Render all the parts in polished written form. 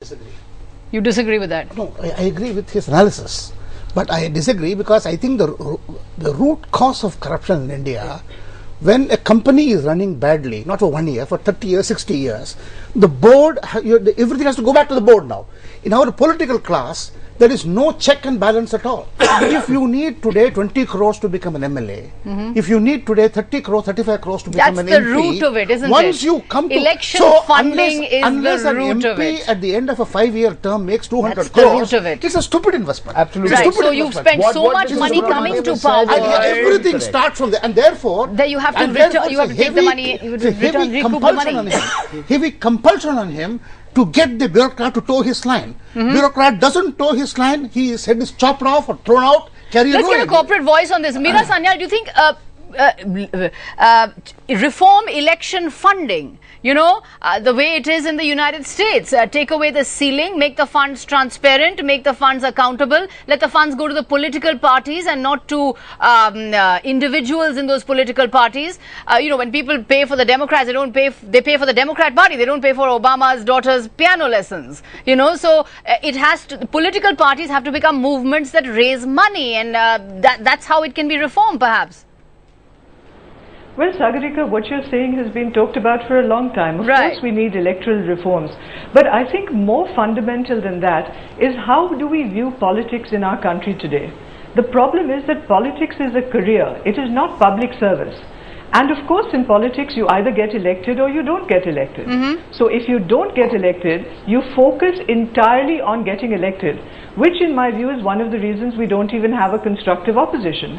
Disagree. You disagree with that? No, I agree with his analysis. But I disagree because I think the root cause of corruption in India, when a company is running badly, not for 1 year, for 30 years, 60 years, the board, everything has to go back to the board now. In our political class, there is no check and balance at all. If you need today 20 crores to become an MLA, if you need today 30 crores, 35 crores to become an MP, that's the root of it, isn't it? Once you come to election funding unless is the an root MP of it. at the end of a 5-year term makes 200 That's crores, the root of it. It's a stupid investment. Absolutely. Right. So you've spent so much money coming to power. Everything starts from there, and therefore then you have to return. You have to take the money. You it's a heavy compulsion on him. Heavy compulsion on him to get the bureaucrat to toe his line. Bureaucrat doesn't toe his line, his head is chopped off or thrown out. Let's get a corporate voice on this. Meera Sanyal, do you think reform election funding, the way it is in the United States, take away the ceiling, make the funds transparent, make the funds accountable, let the funds go to the political parties and not to individuals in those political parties. When people pay for the Democrats, they pay for the Democrat party, they don't pay for Obama's daughter's piano lessons, so political parties have to become movements that raise money, and that's how it can be reformed, perhaps. Well, Sagarika, what you're saying has been talked about for a long time. Of course, we need electoral reforms. But I think more fundamental than that is how do we view politics in our country today? The problem is that politics is a career. It is not public service. And of course, in politics, you either get elected or you don't get elected. So if you don't get elected, you focus entirely on getting elected, which in my view is one of the reasons we don't even have a constructive opposition.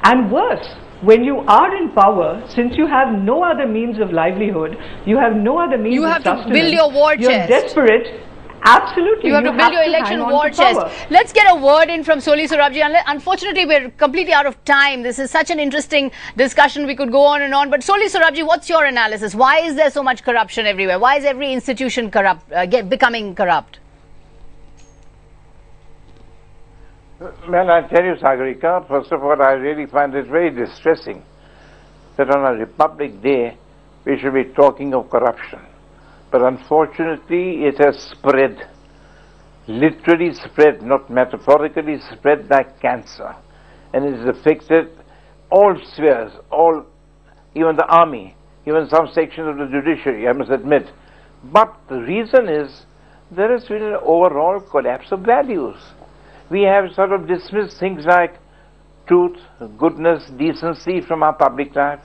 And worse, when you are in power, since you have no other means of livelihood, you have no other means of sustenance. You have to build your war chest. You're desperate. Absolutely. You have to build your election war chest. Let's get a word in from Soli Sorabji. Unfortunately, we're completely out of time. This is such an interesting discussion. We could go on and on. But Soli Sorabji, what's your analysis? Why is there so much corruption everywhere? Why is every institution becoming corrupt? Well, I tell you, Sagarika, first of all, I really find it very distressing that on a Republic Day we should be talking of corruption. But unfortunately, it has spread, literally spread, not metaphorically spread like cancer. And it has affected all spheres, even the army, even some sections of the judiciary, I must admit. But the reason is there has been an overall collapse of values. We have sort of dismissed things like truth, goodness, decency from our public life.